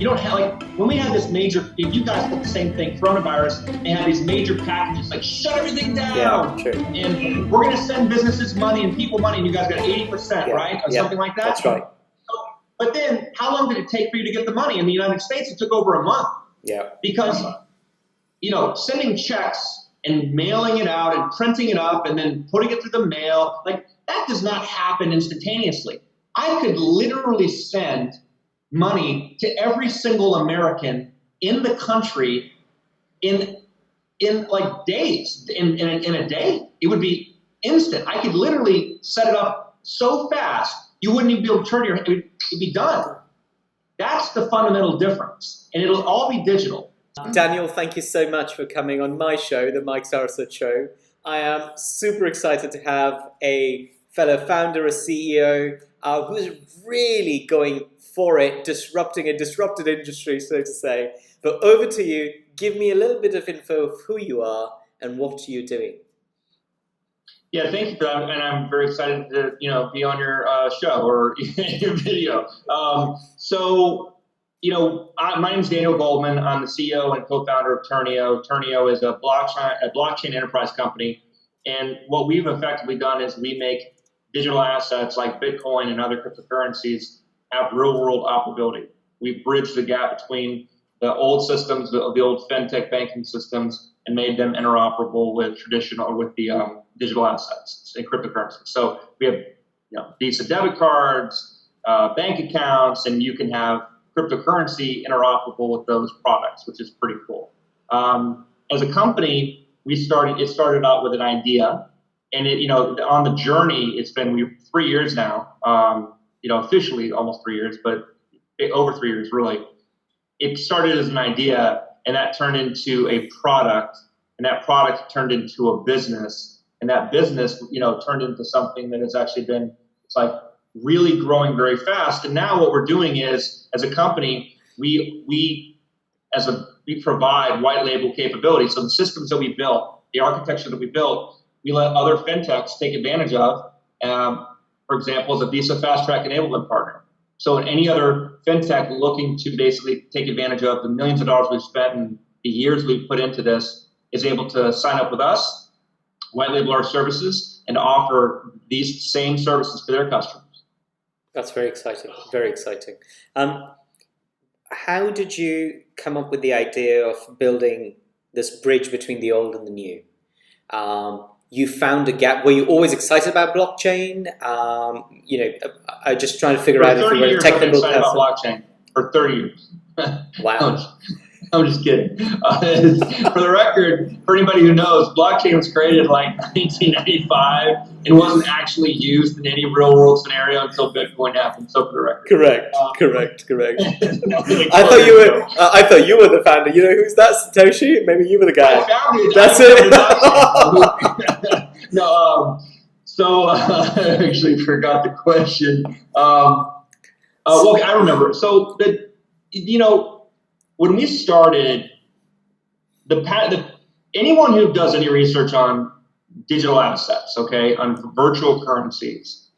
You don't have, like, when we had this major, if you guys did the same thing, coronavirus, they had these major packages, like, shut everything down. Yeah, true. And we're going to send businesses money and people money, and you guys got 80%, right? Or something like that. That's right. So, but then, how long did it take for you to get the money? In the United States, it took over a month. Yeah. Because, you know, sending checks and mailing it out and printing it up and then putting it through the mail, like, that does not happen instantaneously. I could literally send money to every single American in the country in like days, in a day. It would be instant. I could literally set it up so fast, you wouldn't even be able to turn it'd be done. That's the fundamental difference. And it'll all be digital. Daniel, thank you so much for coming on my show, the Mike Saraswat Show. I am super excited to have a fellow founder, a CEO, who's really going for it, disrupting a disrupted industry, so to say. But over to you. Give me a little bit of info of who you are and what you're doing. Yeah, thank you for that, and I'm very excited to be on your show or your video. My name is Daniel Gouldman. I'm the CEO and co-founder of Ternio. Ternio is a blockchain enterprise company, and what we've effectively done is we make digital assets like Bitcoin and other cryptocurrencies have real-world operability. We bridge the gap between the old systems, the old fintech banking systems, and made them interoperable with the digital assets and cryptocurrencies. So we have Visa debit cards, bank accounts, and you can have cryptocurrency interoperable with those products, which is pretty cool. As a company, it started out with an idea, and on the journey, it's been 3 years now. Officially almost 3 years, but over 3 years, really. It started as an idea, and that turned into a product, and that product turned into a business, and that business, turned into something that has actually been, really growing very fast. And now what we're doing is, as a company, we provide white label capabilities. So the systems that we built, the architecture that we built, we let other fintechs take advantage of. For example, as a Visa Fast Track enablement partner. So any other fintech looking to basically take advantage of the millions of dollars we've spent and the years we've put into this is able to sign up with us, white label our services, and offer these same services to their customers. That's very exciting. Very exciting. How did you come up with the idea of building this bridge between the old and the new? You found a gap. Were you always excited about blockchain? I'm just trying to figure out if you were a technical person. I've been excited about blockchain for 30 years. Wow. I'm just kidding. For the record, for anybody who knows, blockchain was created in 1995 and wasn't actually used in any real world scenario until Bitcoin happened. So for the record. Correct. I thought you were the founder. Who's that? Satoshi? Maybe you were the guy. I found it. That's it. No. So I actually forgot the question. I remember. So when we started, anyone who does any research on digital assets, on virtual currencies,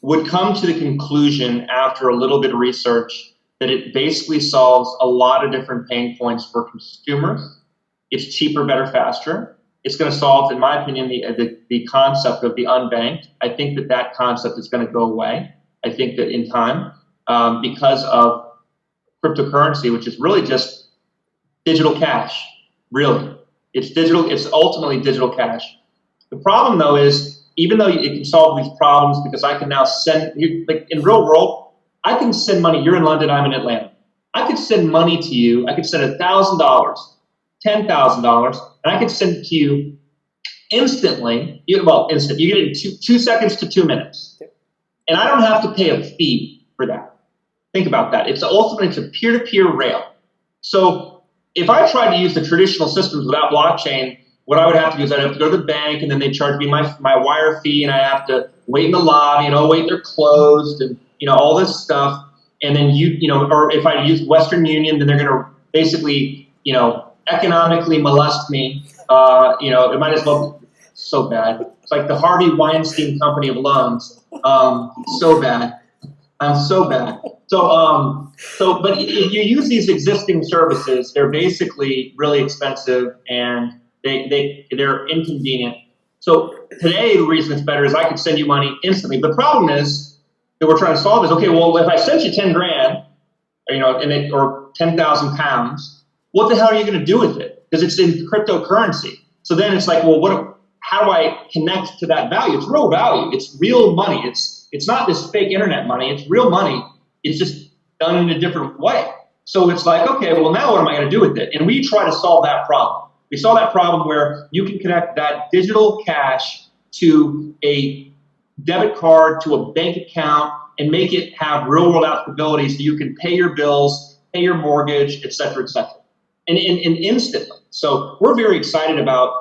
would come to the conclusion after a little bit of research that it basically solves a lot of different pain points for consumers. It's cheaper, better, faster. It's going to solve, in my opinion, the concept of the unbanked. I think that concept is going to go away. I think that in time, because of cryptocurrency, which is really just digital cash, really. It's digital. It's ultimately digital cash. The problem, though, is even though it can solve these problems, because I can now send, in real world, I can send money. You're in London, I'm in Atlanta. I could send money to you. I could send $1,000, $10,000, and I could send it to you instantly. Instant. You get it in 2 seconds to 2 minutes. And I don't have to pay a fee for that. Think about that. It's a peer-to-peer rail. So if I tried to use the traditional systems without blockchain, what I would have to do is I'd have to go to the bank, and then they charge me my wire fee, and I have to wait in the lobby, wait, they're closed, and all this stuff. And then or if I use Western Union, then they're going to basically, economically molest me. It might as well be so bad. It's like the Harvey Weinstein Company of loans. So bad. I'm so bad. But if you use these existing services, they're basically really expensive and they're inconvenient. So today, the reason it's better is I could send you money instantly. The problem is that we're trying to solve is, okay, well, if I sent you 10 grand, or 10,000 pounds, what the hell are you going to do with it? Because it's in cryptocurrency. So then it's like, well, how do I connect to that value? It's real value. It's real money. It's not this fake internet money. It's real money. It's just done in a different way. So it's like, okay, well, now what am I going to do with it? And we try to solve that problem. We solve that problem where you can connect that digital cash to a debit card, to a bank account, and make it have real world applicability so you can pay your bills, pay your mortgage, et cetera, and instantly. So we're very excited about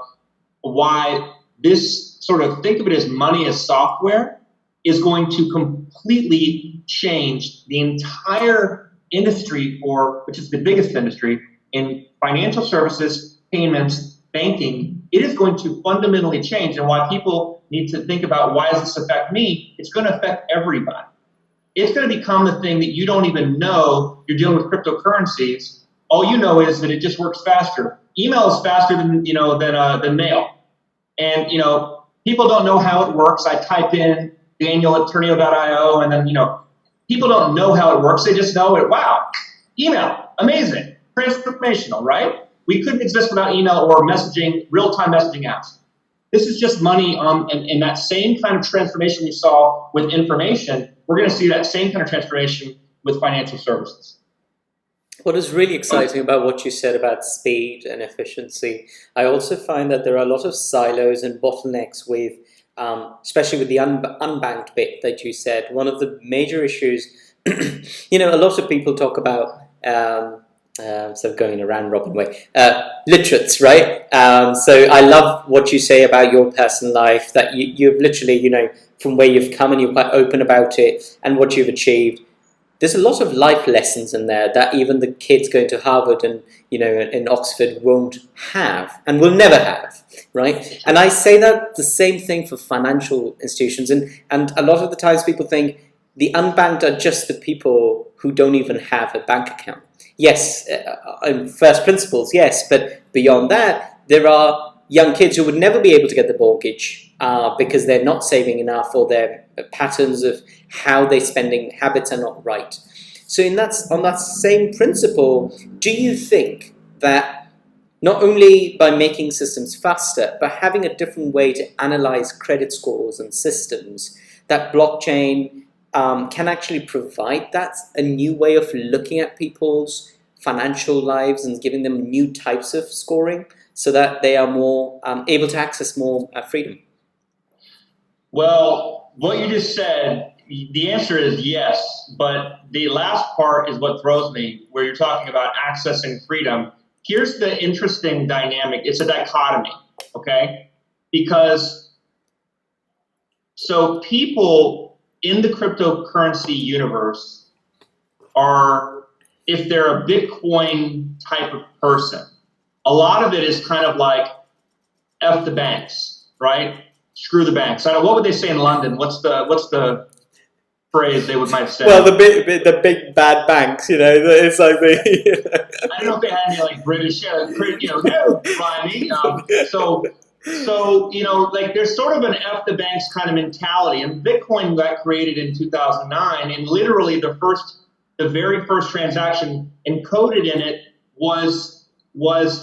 why this sort of, think of it as money as software, is going to completely change the entire industry, which is the biggest industry in financial services, payments, banking. It is going to fundamentally change, and why people need to think about, why does this affect me? It's going to affect everybody. It's going to become the thing that you don't even know you're dealing with cryptocurrencies. All you know is that it just works faster. Email is faster than mail. And, people don't know how it works. I type in Daniel@Ternio.io, and then, people don't know how it works. They just know it. Wow, email, amazing, transformational, right? We couldn't exist without email or messaging, real-time messaging apps. This is just money in that same kind of transformation we saw with information. We're going to see that same kind of transformation with financial services. What is really exciting about what you said about speed and efficiency, I also find that there are a lot of silos and bottlenecks with, especially with the unbanked bit that you said. One of the major issues, a lot of people talk about, sort of going around Robin way, literates, right? So I love what you say about your personal life, that you've literally, from where you've come, and you're quite open about it and what you've achieved. There's a lot of life lessons in there that even the kids going to Harvard and in Oxford won't have and will never have, right? And I say that the same thing for financial institutions, and a lot of the times people think the unbanked are just the people who don't even have a bank account. Yes, in first principles, yes, but beyond that, there are young kids who would never be able to get the mortgage because they're not saving enough, or their patterns of how they're spending habits are not right. So on that same principle, do you think that not only by making systems faster, but having a different way to analyze credit scores and systems, that blockchain can actually provide that a new way of looking at people's financial lives and giving them new types of scoring so that they are more able to access more freedom? Well, what you just said, the answer is yes, but the last part is what throws me, where you're talking about accessing freedom. Here's the interesting dynamic. It's a dichotomy, okay? Because so people in the cryptocurrency universe are, if they're a Bitcoin type of person, a lot of it is kind of like F the banks, right? Screw the banks. What would they say in London? What's the phrase they might say? Well, the big bad banks, it's like the. I don't know if they had any like British, no, rhyming. So like there's sort of an F the banks kind of mentality, and Bitcoin got created in 2009, and literally the very first transaction encoded in it was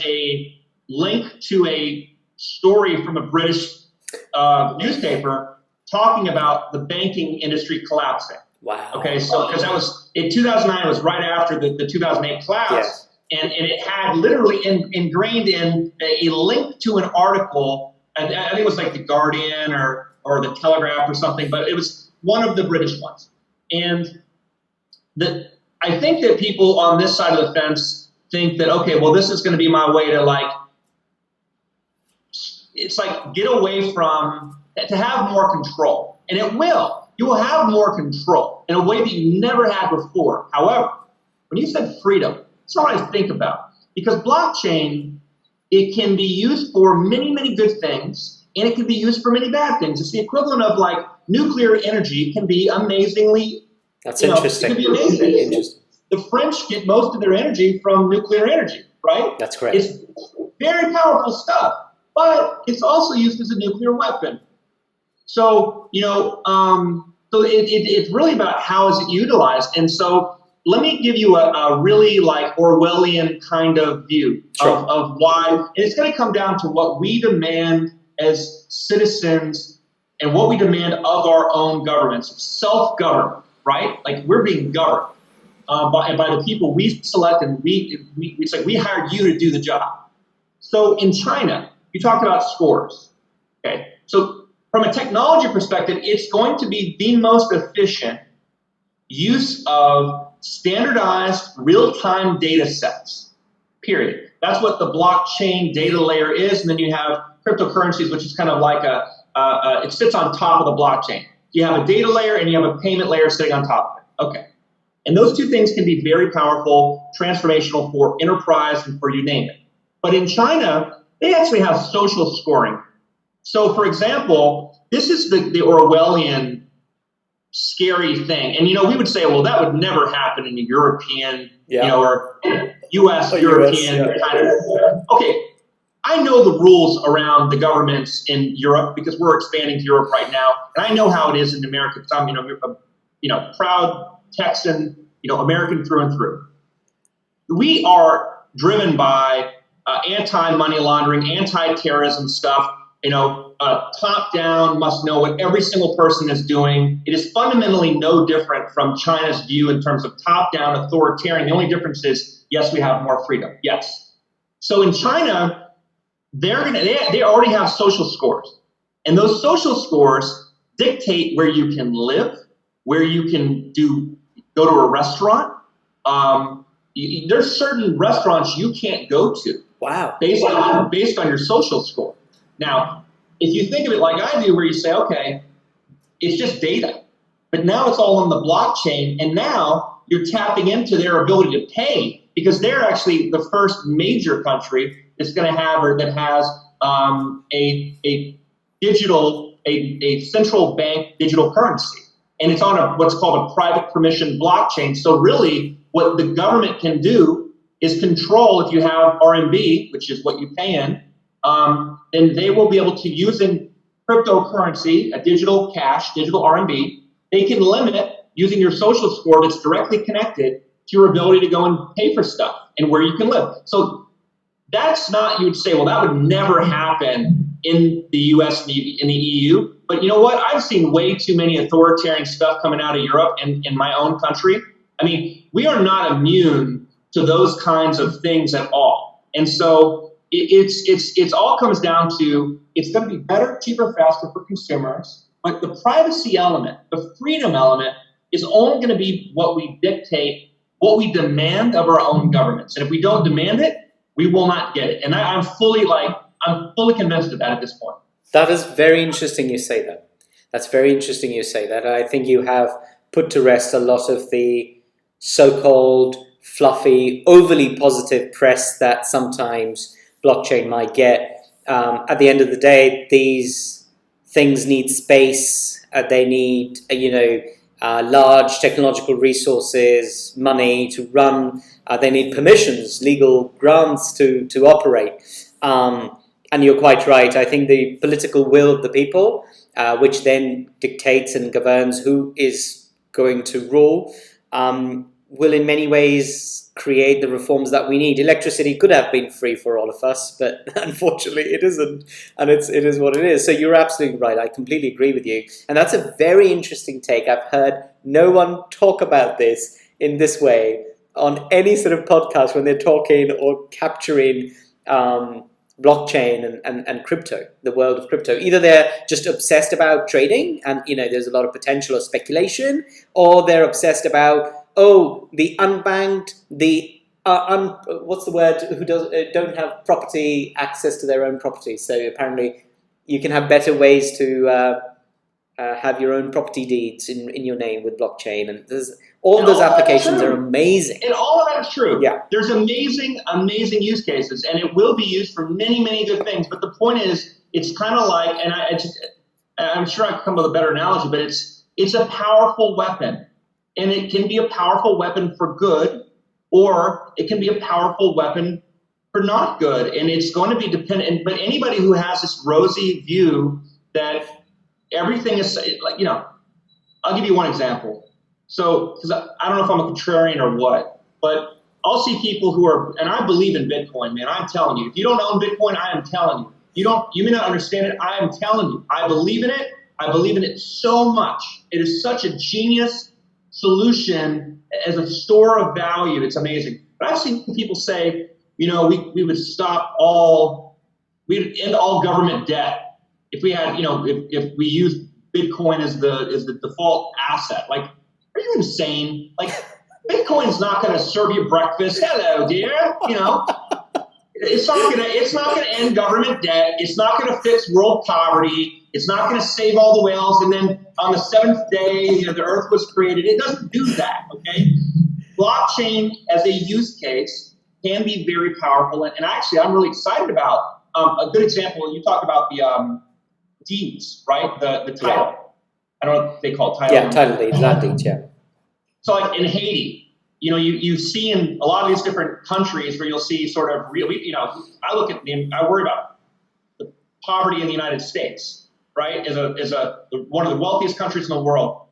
a link to a story from a British newspaper talking about the banking industry collapsing. Wow. Okay, so because that was in 2009, it was right after the 2008 collapse, and it had literally ingrained in a link to an article, and I think it was like the Guardian or the Telegraph or something, but it was one of the British ones. And I think that people on this side of the fence think that, okay, well, this is going to be my way to it's like get away from, to have more control. And it will. You will have more control in a way that you never had before. However, when you said freedom, that's not what I think about. Because blockchain, it can be used for many, many good things, and it can be used for many bad things. It's the equivalent of like nuclear energy can be amazingly That's It interesting. could be amazing. Interesting. The French get most of their energy from nuclear energy, right? That's correct. It's very powerful stuff, but it's also used as a nuclear weapon. So, so it's really about how is it utilized. And so let me give you a really like Orwellian kind of view of why. And it's going to come down to what we demand as citizens and what we demand of our own governments, self-government, right? Like we're being governed by the people we select, and it's like we hired you to do the job. So in China, you talked about scores. Okay, so from a technology perspective, it's going to be the most efficient use of standardized real-time data sets, period. That's what the blockchain data layer is, and then you have cryptocurrencies, which is kind of like it sits on top of the blockchain. You have a data layer and you have a payment layer sitting on top of it. Okay. And those two things can be very powerful, transformational for enterprise and for you name it. But in China, they actually have social scoring. So, for example, this is the Orwellian scary thing. And, we would say, well, that would never happen in a European, or U.S. European kind of. Okay, I know the rules around the governments in Europe because we're expanding to Europe right now. And I know how it is in America because I'm, a proud Texan, American through and through. We are driven by anti-money laundering, anti-terrorism stuff. Top down, must know what every single person is doing. It is fundamentally no different from China's view in terms of top down authoritarian. The only difference is, yes, we have more freedom. Yes. So in China, they already have social scores, and those social scores dictate where you can live, where you can go to a restaurant. There's certain restaurants you can't go to. Wow. Based on your social score. Now, if you think of it like I do, where you say, okay, it's just data, but now it's all on the blockchain, and now you're tapping into their ability to pay because they're actually the first major country that's going to have or that has a central bank digital currency. And it's on what's called a private permission blockchain. So really what the government can do is control, if you have RMB, which is what you pay in, then they will be able to, using cryptocurrency, a digital cash, digital RMB, they can limit using your social score that's directly connected to your ability to go and pay for stuff and where you can live. So that's not, you would say, well, that would never happen in the US and in the EU. But you know what? I've seen way too many authoritarian stuff coming out of Europe and in my own country. I mean, we are not immune to those kinds of things at all. And so it's all comes down to, it's going to be better, cheaper, faster for consumers. But the privacy element, the freedom element is only going to be what we dictate, what we demand of our own governments. And if we don't demand it, we will not get it. And I'm fully convinced of that at this point. That is very interesting you say that. That's very interesting you say that. I think you have put to rest a lot of the so-called fluffy, overly positive press that sometimes blockchain might get. At the end of the day, these things need space. They need, large technological resources, money to run. They need permissions, legal grants to operate. And you're quite right. I think the political will of the people, which then dictates and governs who is going to rule, will in many ways create the reforms that we need. Electricity could have been free for all of us, but unfortunately it isn't, and it is what it is. So you're absolutely right. I completely agree with you. And that's a very interesting take. I've heard no one talk about this in this way on any sort of podcast when they're talking or capturing blockchain and crypto, the world of crypto. Either they're just obsessed about trading and, there's a lot of potential or speculation, or they're obsessed about, the unbanked, what's the word, who don't have property, access to their own property. So apparently you can have better ways to have your own property deeds in your name with blockchain. And all those applications are amazing. And all of that is true. Yeah. There's amazing use cases, and it will be used for many, many good things. But the point is, it's kind of like, and I'm sure I can come up with a better analogy, but it's a powerful weapon. And it can be a powerful weapon for good, or it can be a powerful weapon for not good. And it's going to be dependent. But anybody who has this rosy view that everything is like, I'll give you one example. So, because I don't know if I'm a contrarian or what, but I'll see people who are, and I believe in Bitcoin, man. I'm telling you, if you don't own Bitcoin, I am telling you. You may not understand it. I am telling you, I believe in it. I believe in it so much. It is such a genius solution as a store of value. It's amazing. But I've seen people say, we would we'd end all government debt if we had, if we used Bitcoin as the default asset. Like, are you insane? Like, Bitcoin's not going to serve you breakfast. Hello, dear. It's not gonna end government debt. It's not gonna fix world poverty. It's not gonna save all the whales. And then on the seventh day, the Earth was created. It doesn't do that. Okay. Blockchain as a use case can be very powerful. And actually, I'm really excited about a good example. You talk about the deeds, right? The title. Yeah. I don't know if they call it title. Yeah, title deeds, land deeds. Yeah. So like in Haiti. You see in a lot of these different countries where you'll see sort of I worry about the poverty in the United States, right? As one of the wealthiest countries in the world,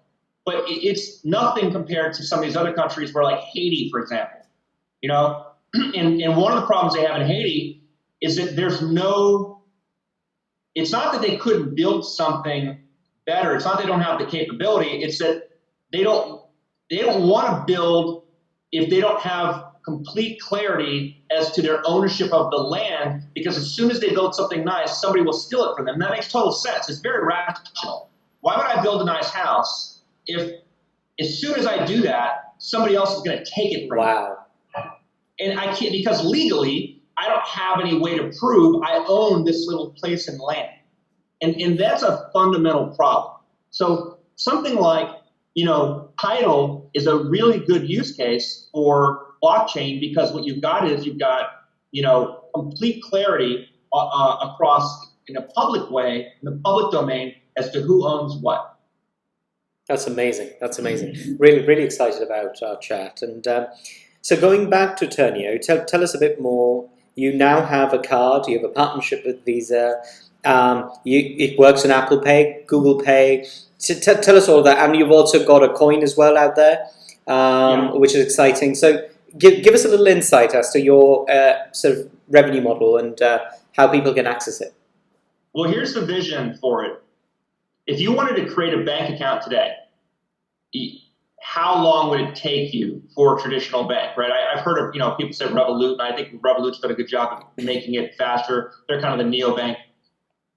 but it's nothing compared to some of these other countries where, like Haiti, for example, and one of the problems they have in Haiti is that it's not that they couldn't build something better. It's not they don't have the capability. It's that they don't want to build if they don't have complete clarity as to their ownership of the land, because as soon as they build something nice, somebody will steal it from them. That makes total sense. It's very rational. Why would I build a nice house if as soon as I do that, somebody else is going to take it from me? Wow. And I can't, because legally, I don't have any way to prove I own this little place in land. And that's a fundamental problem. So something like, title is a really good use case for blockchain, because what you've got is complete clarity across in a public way, in the public domain, as to who owns what. That's amazing. That's amazing. Really, really excited about our chat. And so going back to Ternio, tell us a bit more. You now have a card. You have a partnership with Visa. It works on Apple Pay, Google Pay. Tell us all of that. And you've also got a coin as well out there, which is exciting. So give us a little insight as to your sort of revenue model and how people can access it. Well, here's the vision for it. If you wanted to create a bank account today, how long would it take you for a traditional bank, right? I've heard of, people say Revolut, and I think Revolut's done a good job of making it faster. They're kind of the neobank.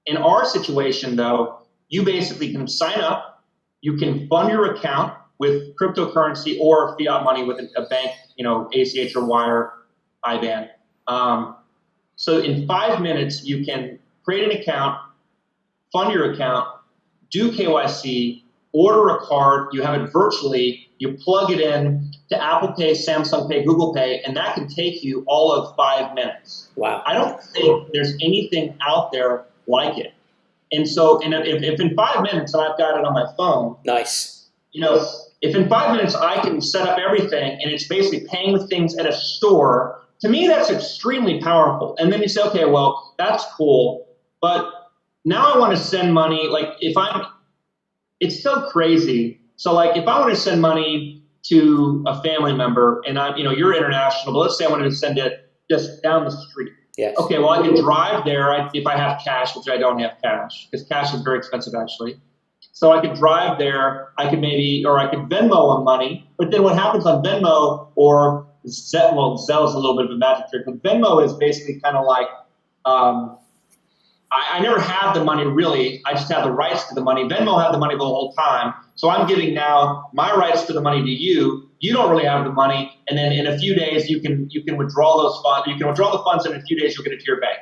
In our situation, though, you basically can sign up, you can fund your account with cryptocurrency or fiat money with a bank, ACH or wire, IBAN. So in 5 minutes, you can create an account, fund your account, do KYC, order a card, you have it virtually, you plug it in to Apple Pay, Samsung Pay, Google Pay, and that can take you all of 5 minutes. Wow. I don't think there's anything out there like it. And so if in 5 minutes, and I've got it on my phone. Nice. If in 5 minutes I can set up everything and it's basically paying with things at a store, to me that's extremely powerful. And then you say, okay, well, that's cool, but now I want to send money. Like it's so crazy. So like if I want to send money to a family member and you're international, but let's say I wanted to send it just down the street. Yes. Okay, well, I can drive there if I have cash, which I don't have cash, because cash is very expensive, actually. So I could drive there. I could Venmo them money. But then what happens on Venmo or Zelle, well, Zelle is a little bit of a magic trick, but Venmo is basically kind of like, I never had the money really. I just had the rights to the money. Venmo had the money the whole time. So I'm giving now my rights to the money to you. You don't really have the money, and then in a few days you can withdraw those funds. You can withdraw the funds, and in a few days you'll get it to your bank.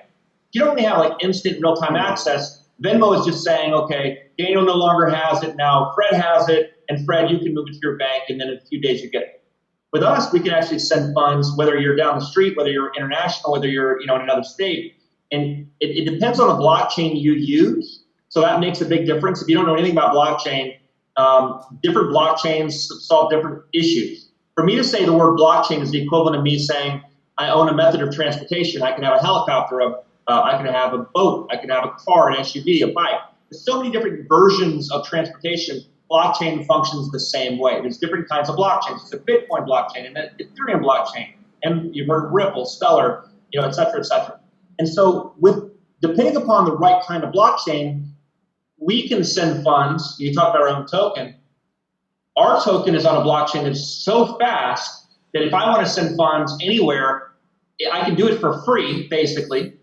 You don't really have like instant real-time access. Venmo is just saying, okay, Daniel no longer has it now. Fred has it, and Fred, you can move it to your bank, and then in a few days you get it. With us, we can actually send funds, whether you're down the street, whether you're international, whether you're in another state, and it depends on the blockchain you use. So that makes a big difference. If you don't know anything about blockchain, different blockchains solve different issues. For me to say the word blockchain is the equivalent of me saying I own a method of transportation. I can have a helicopter, I can have a boat, I can have a car, an SUV, a bike. There's so many different versions of transportation. Blockchain functions the same way. There's different kinds of blockchains. There's a Bitcoin blockchain and an Ethereum blockchain, and you've heard of Ripple, Stellar, et cetera, et cetera. And so depending upon the right kind of blockchain, we can send funds. You talk about our own token. Our token is on a blockchain that's so fast that if I want to send funds anywhere, I can do it for free, basically,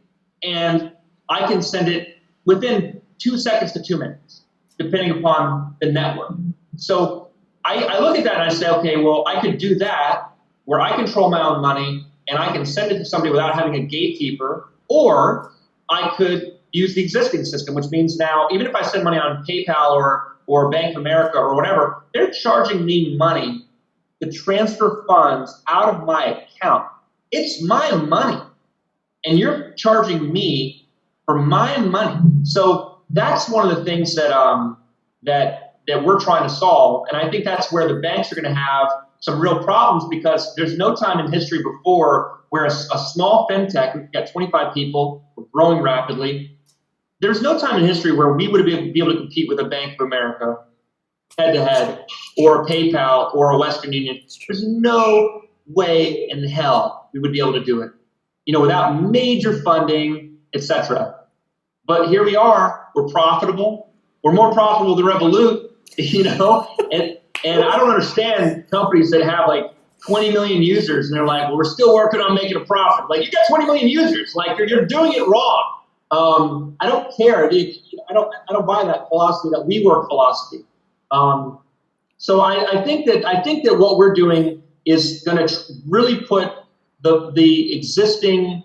and I can send it within 2 seconds to 2 minutes, depending upon the network. So I look at that and I say, okay, well, I could do that where I control my own money and I can send it to somebody without having a gatekeeper, or I could use the existing system, which means now, even if I send money on PayPal or Bank of America or whatever, they're charging me money to transfer funds out of my account. It's my money, and you're charging me for my money. So that's one of the things that we're trying to solve, and I think that's where the banks are going to have some real problems, because there's no time in history before where a small fintech, we've got 25 people, we're growing rapidly. There's no time in history where we would be able to compete with a Bank of America head-to-head, or a PayPal, or a Western Union. There's no way in hell we would be able to do it, without major funding, etc. But here we are. We're profitable. We're more profitable than Revolut, and I don't understand companies that have like 20 million users and they're like, well, we're still working on making a profit. Like, you got 20 million users. Like, you're doing it wrong. I don't care. I don't buy that philosophy, that WeWork philosophy. So I think that what we're doing is going to really put the existing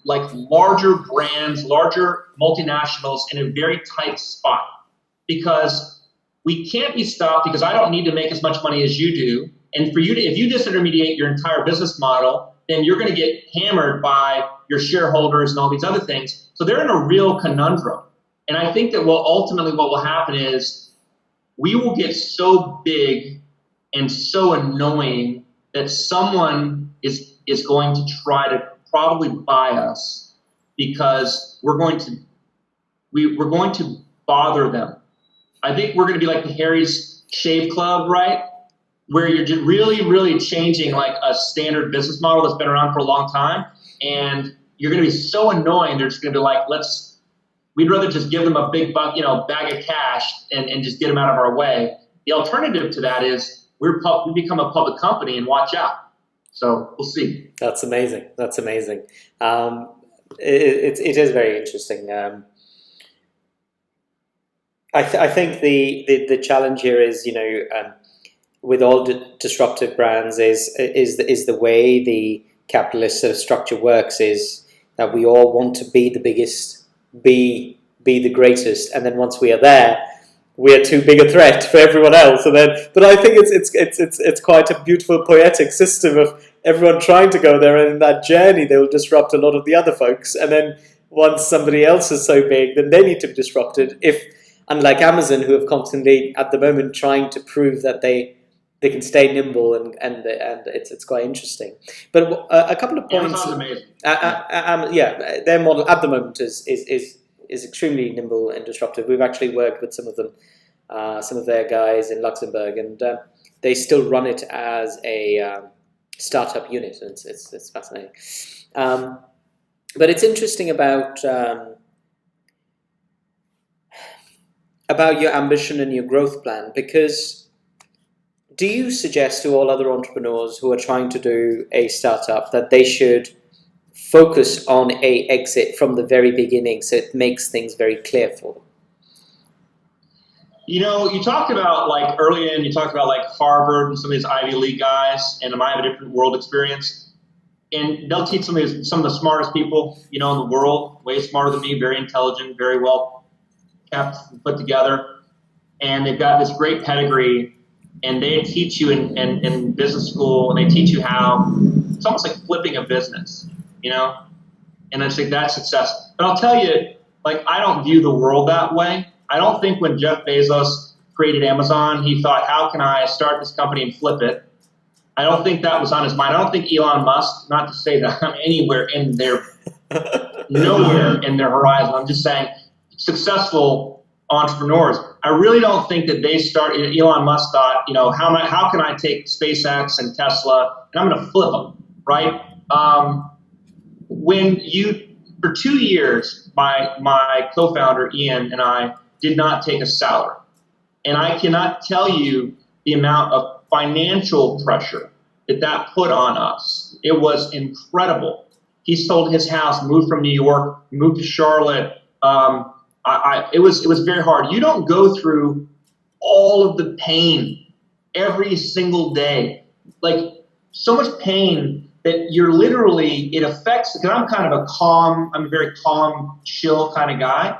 like larger brands, larger multinationals in a very tight spot, because we can't be stopped, because I don't need to make as much money as you do. And for you to, if you disintermediate your entire business model, then you're going to get hammered by your shareholders and all these other things. So they're in a real conundrum. And I think that ultimately what will happen is we will get so big and so annoying that someone is going to try to probably buy us, because we're going to bother them. I think we're going to be like the Harry's Shave Club, right? Where you're just really, really changing like a standard business model that's been around for a long time, and you're going to be so annoying. They're just going to be like, we'd rather just give them a big bag of cash and just get them out of our way. The alternative to that is we become a public company, and watch out. So we'll see. That's amazing. That's amazing. It is very interesting. I think the challenge here is, with all disruptive brands is the way the capitalist sort of structure works is that we all want to be the biggest, be the greatest, and then once we are there, we are too big a threat for everyone else. But I think it's quite a beautiful poetic system of everyone trying to go there, and in that journey they will disrupt a lot of the other folks, and then once somebody else is so big, then they need to be disrupted. If, unlike Amazon, who have constantly at the moment trying to prove that they can stay nimble, and it's quite interesting. But a couple of points. Amazon's amazing. Their model at the moment is extremely nimble and disruptive. We've actually worked with some of them, some of their guys in Luxembourg, and they still run it as a startup unit, and it's fascinating. But it's interesting about your ambition and your growth plan, because do you suggest to all other entrepreneurs who are trying to do a startup that they should focus on a exit from the very beginning, so it makes things very clear for them? You talked about like early in, you talked about like Harvard and some of these Ivy League guys, and I have a different world experience. And they'll teach some of the smartest people, in the world, way smarter than me, very intelligent, very well kept, put together. And they've got this great pedigree, and they teach you in business school, and they teach you how, it's almost like flipping a business, and I think that's success. But I'll tell you, like, I don't view the world that way. I don't think when Jeff Bezos created Amazon. He thought, how can I start this company and flip it? I don't think that was on his mind. I don't think Elon Musk, not to say that I'm anywhere in their, nowhere in their horizon. I'm just saying successful entrepreneurs. I really don't think that they started, Elon Musk thought, how can I take SpaceX and Tesla and I'm going to flip them, right? For 2 years, my co-founder, Ian, and I did not take a salary. And I cannot tell you the amount of financial pressure that put on us. It was incredible. He sold his house, moved from New York, moved to Charlotte. It was very hard. You don't go through all of the pain every single day, like so much pain that you're literally, it affects, because I'm a very calm, chill kind of guy.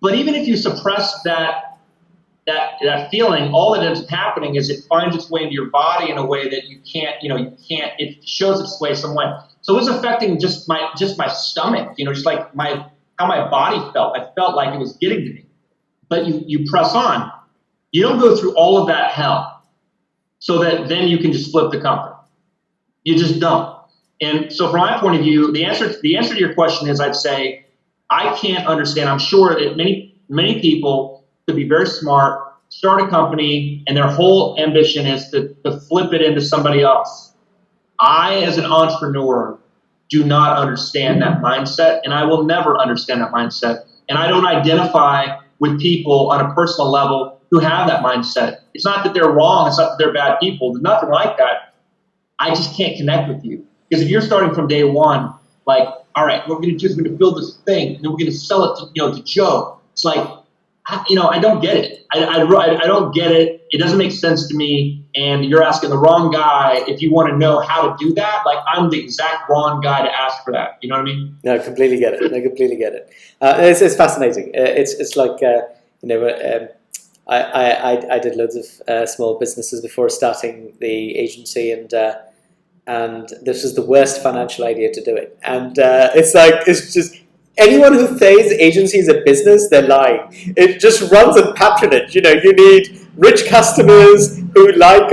But even if you suppress that feeling, all that ends up happening is it finds its way into your body in a way that you can't, it shows its way some way. So it was affecting just my stomach, just like how my body felt. I felt like it was getting to me. But you press on. You don't go through all of that hell so that then you can just flip the company. You just don't. And so from my point of view, the answer to your question is, I'd say, I can't understand. I'm sure that many people could be very smart, start a company, and their whole ambition is to flip it into somebody else. I, as an entrepreneur, do not understand that mindset, and I will never understand that mindset. And I don't identify with people on a personal level who have that mindset. It's not that they're wrong. It's not that they're bad people. There's nothing like that. I just can't connect with you. Because if you're starting from day one, like, all right, what we're going to do is we're going to build this thing, and then we're going to sell it to Joe. It's like, I don't get it. I don't get it. It doesn't make sense to me. And you're asking the wrong guy if you want to know how to do that. Like, I'm the exact wrong guy to ask for that. You know what I mean? No, completely get it. It's fascinating. It's like I did loads of small businesses before starting the agency, and this was the worst financial idea to do it. And it's just. Anyone who says agency is a business, they're lying. It just runs on patronage. You need rich customers who like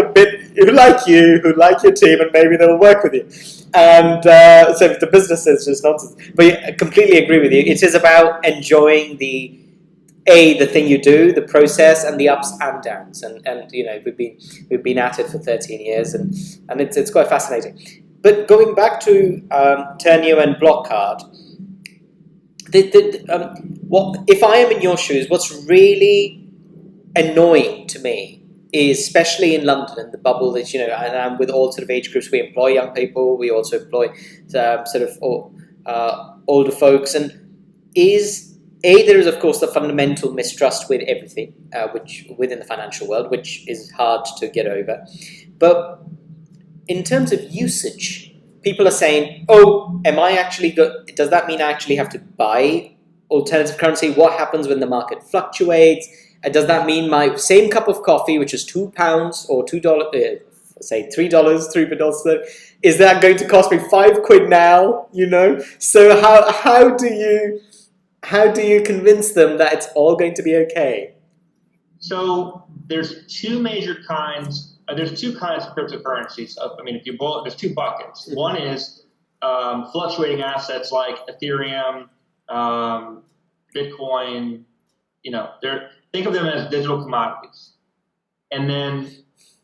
you, who like your team, and maybe they'll work with you. And so the business is just nonsense. But I completely agree with you. It is about enjoying the thing you do, the process, and the ups and downs. And we've been at it for 13 years, and it's quite fascinating. But going back to Ternio and BlockCard. If I am in your shoes, what's really annoying to me is, especially in London, in the bubble that, and with all sort of age groups, we employ young people, we also employ older folks, and there is, of course, the fundamental mistrust with everything, which within the financial world, which is hard to get over. But in terms of usage, people are saying, oh, does that mean I actually have to buy alternative currency? What happens when the market fluctuates? And does that mean my same cup of coffee, which is £2 or $2, say $3, is that going to cost me £5 now? So how do you convince them that it's all going to be okay? So there's two kinds of cryptocurrencies. If you boil it, there's two buckets. One is fluctuating assets like Ethereum, Bitcoin. Think of them as digital commodities. And then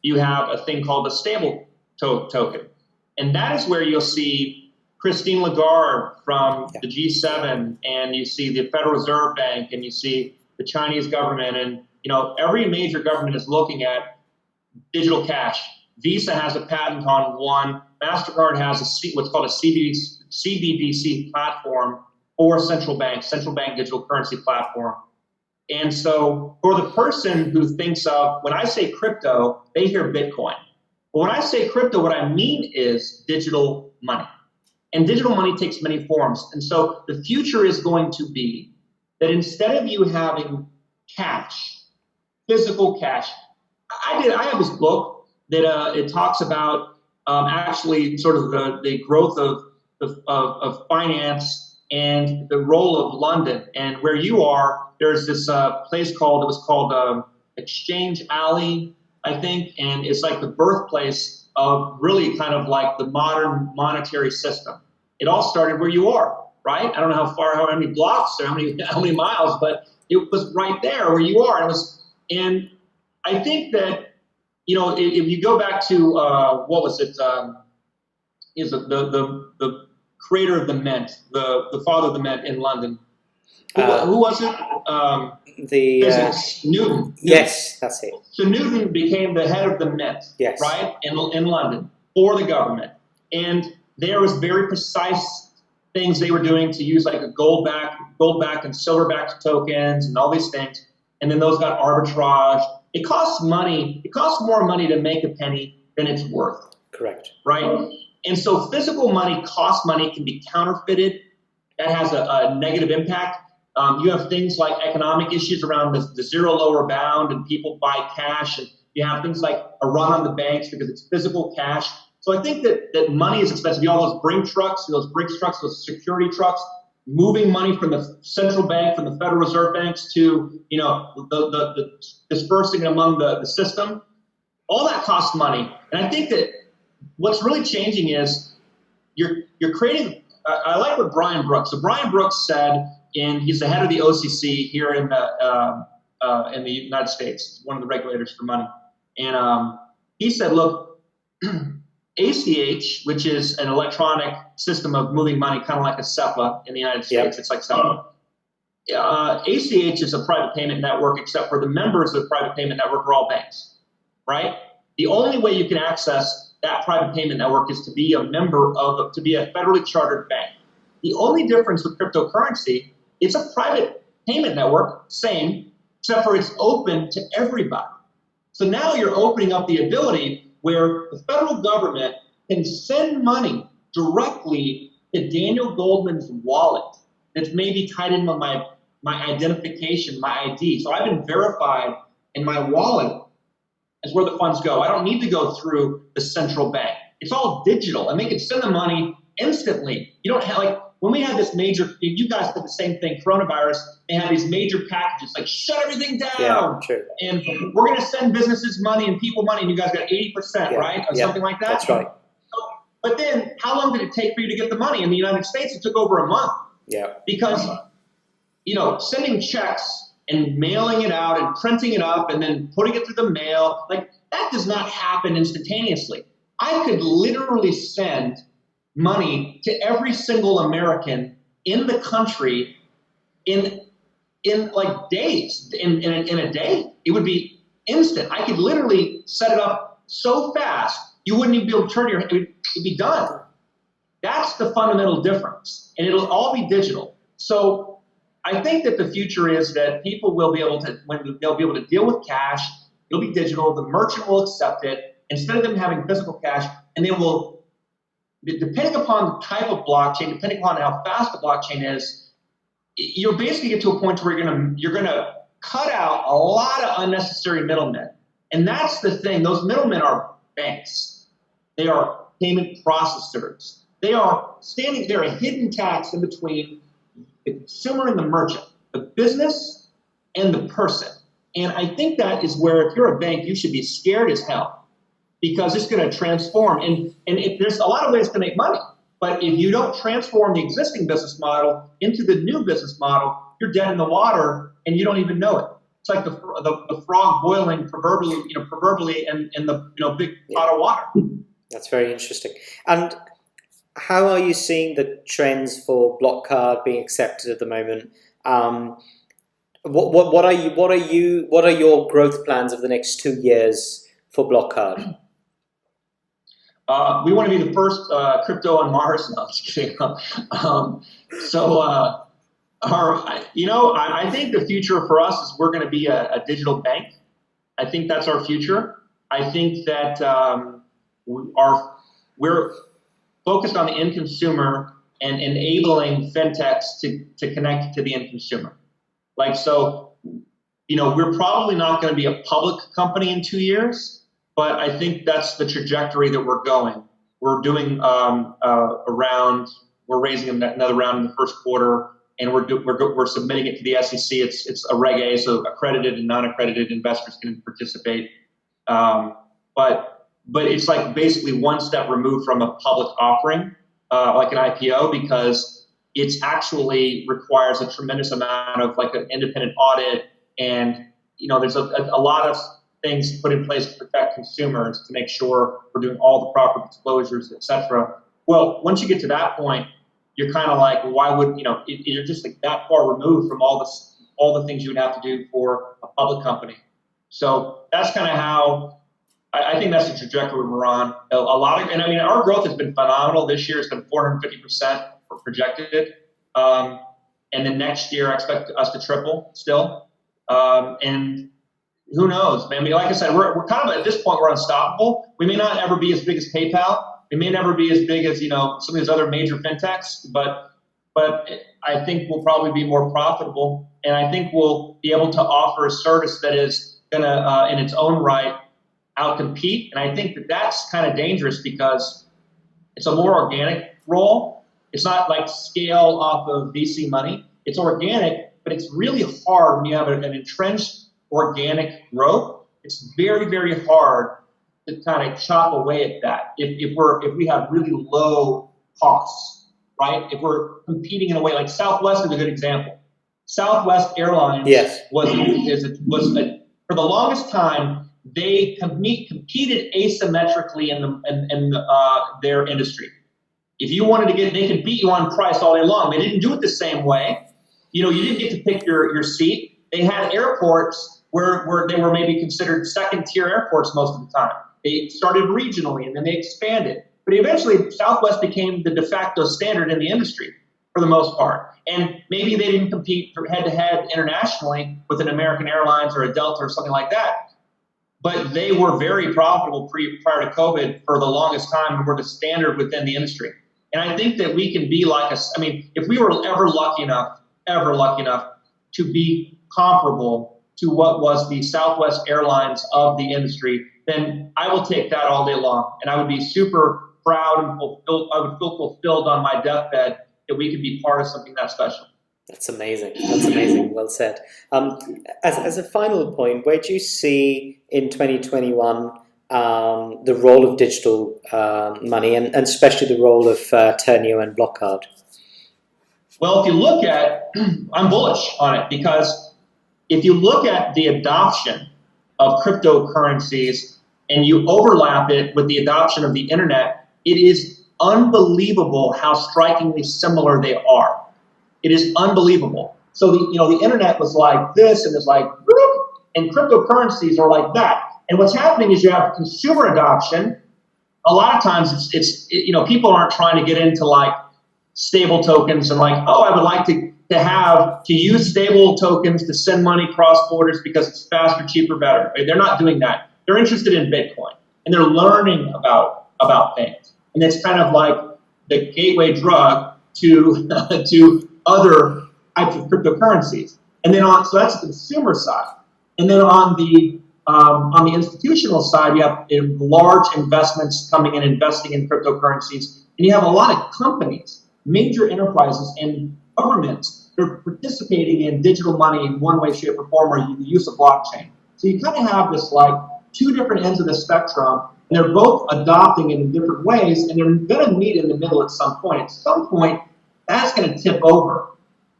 you have a thing called a stable token. And that is where you'll see Christine Lagarde from the G7, and you see the Federal Reserve Bank, and you see the Chinese government, and every major government is looking at digital cash. Visa has a patent on one. MasterCard has what's called a CBDC platform for central bank digital currency platform. And so for the person who thinks of, when I say crypto, they hear Bitcoin. But when I say crypto, what I mean is digital money. And digital money takes many forms. And so the future is going to be that instead of you having cash, physical cash, I have this book that it talks about actually sort of the growth of finance and the role of London. And where you are, there's this place called Exchange Alley, I think, and it's like the birthplace of really kind of like the modern monetary system. It all started where you are, right? I don't know how many blocks or how many miles, but it was right there where you are. And I think that, you know, if you go back to what was it? Is it the creator of the Mint, the father of the Mint in London? Who was it? Physics, Newton. Yes, that's it. So Newton became the head of the Mint, yes. right, in London for the government. And there was very precise things they were doing to use like a gold back and silver backed tokens and all these things. And then those got arbitraged. It costs money. It costs more money to make a penny than it's worth. Correct. Right? And so physical money costs money, can be counterfeited. That has a negative impact. You have things like economic issues around the zero lower bound and people buy cash. And you have things like a run on the banks because it's physical cash. So I think that money is expensive. You have all those Brinks trucks, those security trucks, moving money from the central bank, from the Federal Reserve banks to, you know, the dispersing among the system. All that costs money. And I think that what's really changing is you're creating. I like what Brian Brooks. So Brian Brooks said, he's the head of the OCC here in the United States, one of the regulators for money, and he said, look, ACH, which is an electronic system of moving money, kind of like a SEPA in the United States. It's like SEPA. ACH is a private payment network, except for the members of the private payment network are all banks, right? The only way you can access that private payment network is to be a federally chartered bank. The only difference with cryptocurrency, it's a private payment network, same, except for it's open to everybody. So now you're opening up the ability where the federal government can send money directly to Daniel Gouldman's wallet that's maybe tied in with my identification, my ID. So I've been verified in my wallet is where the funds go. I don't need to go through the central bank. It's all digital, and they can send the money instantly. You don't have, like, when we had this major, you guys did the same thing, coronavirus, they had these major packages, like shut everything down. Yeah, true. And we're going to send businesses money and people money, and you guys got 80%, right? Or something like that. That's right. But then how long did it take for you to get the money? In the United States, it took over a month. Yeah. Because, you know, sending checks and mailing it out and printing it up and then putting it through the mail, like that does not happen instantaneously. I could literally send money to every single American in the country in like days, in a day. It would be instant. I could literally set it up so fast, you wouldn't even be able to turn it'd be done. That's the fundamental difference. And it'll all be digital. So I think that the future is that people will be able to, they'll be able to deal with cash, it'll be digital, the merchant will accept it, instead of them having physical cash, and they will, depending upon the type of blockchain, depending upon how fast the blockchain is, you'll basically get to a point where you're gonna cut out a lot of unnecessary middlemen. And that's the thing, those middlemen are banks. They are payment processors. They are standing there, a hidden tax in between the consumer and the merchant, the business and the person. And I think that is where, if you're a bank, you should be scared as hell, because it's going to transform. And there's a lot of ways to make money. But if you don't transform the existing business model into the new business model, you're dead in the water and you don't even know it. It's like the frog boiling proverbially in the big pot of water. That's very interesting. And how are you seeing the trends for BlockCard being accepted at the moment? What are your growth plans of the next 2 years for BlockCard? We want to be the first crypto on Mars. No, I'm just kidding. I think the future for us is we're going to be a digital bank. I think that's our future. I think that we're focused on the end consumer and enabling fintechs to connect to the end consumer. We're probably not going to be a public company in 2 years, but I think that's the trajectory that we're going. We're doing we're raising another round in the first quarter. and we're submitting it to the SEC. It's a Reg A, so accredited and non-accredited investors can participate. But it's like basically one step removed from a public offering, like an IPO, because it's actually requires a tremendous amount of like an independent audit, and there's a lot of things put in place to protect consumers to make sure we're doing all the proper disclosures, etc. Well, once you get to that point, you're kind of like, why would you're just like that far removed from all the things you would have to do for a public company. So that's kind of how I think that's the trajectory we're on. Our growth has been phenomenal. This year it's been 450% projected, and then next year I expect us to triple still. And who knows, man? Like I said, we're kind of at this point we're unstoppable. We may not ever be as big as PayPal. We may never be as big as some of these other major fintechs, but I think we'll probably be more profitable, and I think we'll be able to offer a service that is going to, in its own right, outcompete. And I think that's kind of dangerous because it's a more organic role. It's not like scale off of VC money. It's organic, but it's really hard when you have an entrenched organic growth. It's very, very hard to kind of chop away at that if we have really low costs, right? If we're competing in a way like Southwest is a good example. Southwest Airlines was for the longest time they competed asymmetrically in their industry. If you wanted to they could beat you on price all day long. They didn't do it the same way. You didn't get to pick your seat. They had airports where they were maybe considered second-tier airports most of the time. They started regionally, and then they expanded. But eventually, Southwest became the de facto standard in the industry for the most part. And maybe they didn't compete head-to-head internationally with an American Airlines or a Delta or something like that. But they were very profitable prior to COVID for the longest time and were the standard within the industry. And I think that we can be like if we were ever lucky enough to be comparable to what was the Southwest Airlines of the industry, then I will take that all day long. And I would be super proud and fulfilled. I would feel fulfilled on my deathbed that we could be part of something that special. That's amazing. That's amazing. Well said. As a final point, where do you see in 2021 the role of digital money and especially the role of Ternio and BlockCard? Well, if you look at, I'm bullish on it because if you look at the adoption of cryptocurrencies and you overlap it with the adoption of the internet, it is unbelievable how strikingly similar they are. It is unbelievable. So the internet was like this and it's like whoop, and cryptocurrencies are like that. And what's happening is you have consumer adoption. A lot of times it's people aren't trying to get into like stable tokens and like, oh, I would like to use stable tokens to send money cross borders because it's faster, cheaper, better. Right? They're not doing that. They're interested in Bitcoin and they're learning about things. And it's kind of like the gateway drug to other types of cryptocurrencies. And then so that's the consumer side. And then on the institutional side, you have large investments coming in, investing in cryptocurrencies, and you have a lot of companies, major enterprises, and governments that are participating in digital money in one way, shape, or form, or the use of blockchain. So you kind of have this like two different ends of the spectrum, and they're both adopting it in different ways, and they're going to meet in the middle at some point. At some point, that's going to tip over.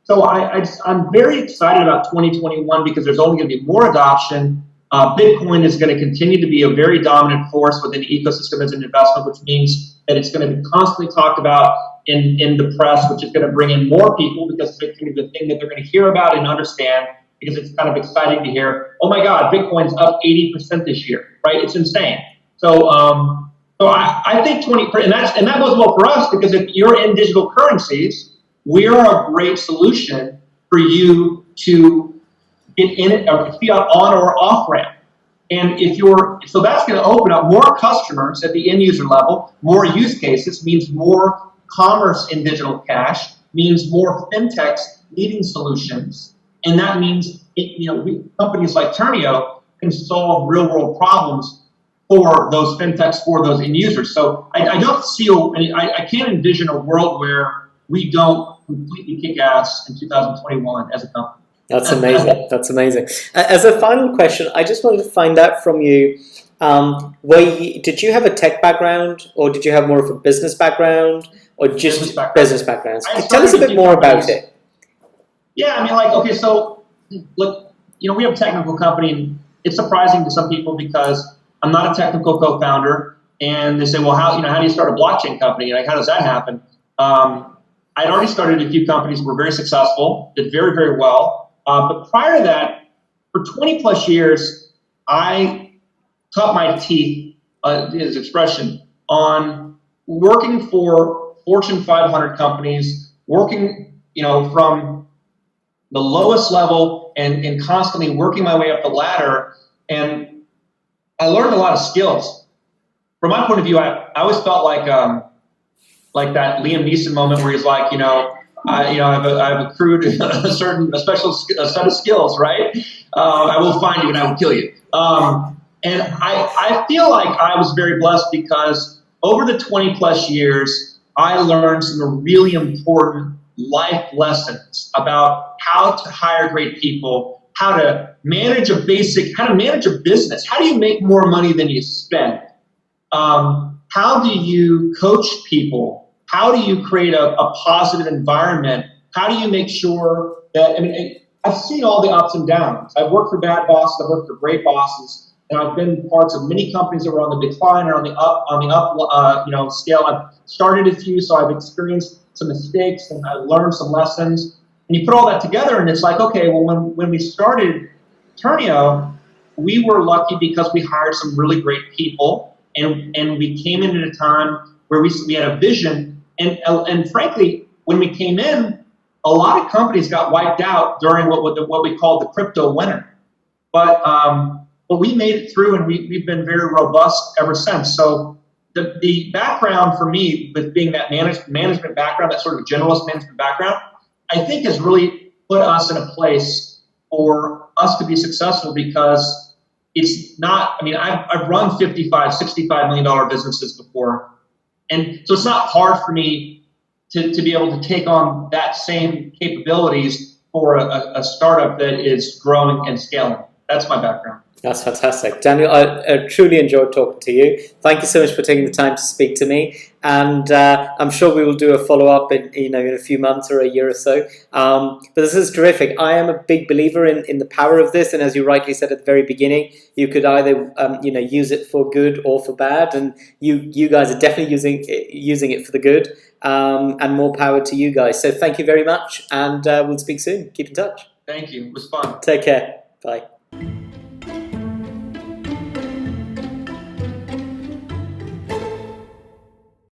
So I'm very excited about 2021 because there's only going to be more adoption. Bitcoin is going to continue to be a very dominant force within the ecosystem as an investment, which means that it's going to be constantly talked about in the press, which is going to bring in more people because Bitcoin is the thing that they're going to hear about and understand because it's kind of exciting to hear, oh my God, Bitcoin's up 80% this year, right? It's insane. So I think and that goes well for us because if you're in digital currencies, we are a great solution for you to get in it, or fiat on or off ramp. And so that's going to open up more customers at the end user level, more use cases, means more commerce in digital cash, means more fintechs needing solutions. And that means, companies like Ternio can solve real world problems for those fintechs, for those end users. So I don't see, I can't envision a world where we don't completely kick ass in 2021 as a company. That's amazing. That's amazing. As a final question, I just wanted to find out from you, did you have a tech background, or did you have more of a business background, or just business backgrounds? Tell us a bit more about it. Yeah, I mean, like, okay, so look, we have a technical company, and it's surprising to some people because I'm not a technical co-founder, and they say, well, how do you start a blockchain company? Like, how does that happen? I'd already started a few companies, were very successful, did very, very well. But prior to that, for 20 plus years, I cut my teeth, his expression, on working for Fortune 500 companies, working, from the lowest level and constantly working my way up the ladder. And I learned a lot of skills. From my point of view, I always felt like that Liam Neeson moment where he's like, I've accrued a special set of skills, right? I will find you and I will kill you. And I feel like I was very blessed because over the 20 plus years, I learned some really important life lessons about how to hire great people, how to manage a business, how do you make more money than you spend? How do you coach people? How do you create a positive environment? How do you make sure that, I've seen all the ups and downs. I've worked for bad bosses, I've worked for great bosses, and I've been parts of many companies that were on the decline or on the up scale. I've started a few, so I've experienced some mistakes and I learned some lessons. And you put all that together and it's like, okay, well, when we started Ternio, we were lucky because we hired some really great people and we came in at a time where we had a vision. And frankly, when we came in, a lot of companies got wiped out during what we call the crypto winter. But we made it through, and we've been very robust ever since. So the background for me, with being that management background, that sort of generalist management background, I think has really put us in a place for us to be successful because it's not, I've run $55, $65 million businesses before. And so it's not hard for me to be able to take on that same capabilities for a startup that is growing and scaling. That's my background. That's fantastic. Daniel, I truly enjoyed talking to you. Thank you so much for taking the time to speak to me. And I'm sure we will do a follow-up in a few months or a year or so. But this is terrific. I am a big believer in the power of this. And as you rightly said at the very beginning, you could either use it for good or for bad. And you guys are definitely using it for the good. And more power to you guys. So thank you very much. And we'll speak soon. Keep in touch. Thank you. It was fun. Take care. Bye.